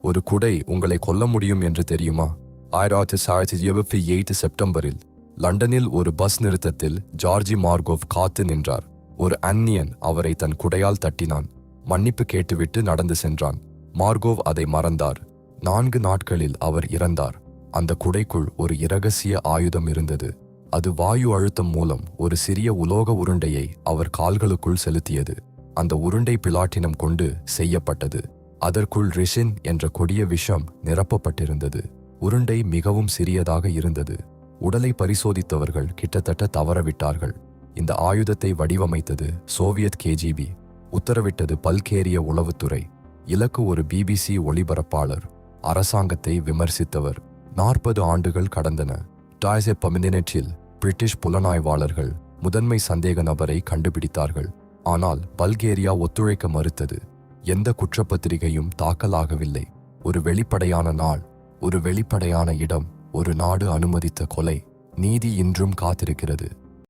ஒரு குடை உங்களை கொல்ல முடியும் என்று தெரியுமா? 1928 செப்டம்பரில் லண்டனில் ஒரு பஸ் நிறுத்தத்தில் ஜார்ஜி மார்கோவ் காத்து நின்றார். ஒரு அந்நியன் அவரை தன் குடையால் தட்டினான். மன்னிப்பு கேட்டுவிட்டு நடந்து சென்றான். மார்கோவ் அதை மறந்தார். 4 நாட்களில் அவர் இறந்தார். அந்த குடைக்குள் ஒரு இரகசிய ஆயுதம் இருந்தது. அது வாயு அழுத்தம் மூலம் ஒரு சிறிய உலோக உருண்டையை அவர் கால்களுக்குள் செலுத்தியது. அந்த உருண்டை பிளாட்டினம் கொண்டு செய்யப்பட்டது. அதற்குள் ரிஷின் என்ற கொடிய விஷம் நிரப்பப்பட்டிருந்தது. உருண்டை மிகவும் சிறியதாக இருந்தது. உடலை பரிசோதித்தவர்கள் கிட்டத்தட்ட தவறவிட்டார்கள். இந்த ஆயுதத்தை வடிவமைத்தது சோவியத் KGB. உத்தரவிட்டது பல்கேரிய உளவுத்துறை. இலக்கு ஒரு BBC ஒளிபரப்பாளர். அரசாங்கத்தை விமர்சித்தவர். 40 ஆண்டுகள் கடந்தன. டாய்ஸே பமினினெட்டில் பிரிட்டிஷ் புலனாய்வாளர்கள் முதன்மை சந்தேக நபரை கண்டுபிடித்தார்கள். ஆனால் பல்கேரியா ஒத்துழைக்க மறுத்தது. எந்த குற்றப்பத்திரிகையும் தாக்கலாகவில்லை. ஒரு வெளிப்படையான நாள், ஒரு வெளிப்படையான இடம், ஒரு நாடு அனுமதித்த கொலை. நீதி இன்றும் காத்திருக்கிறது.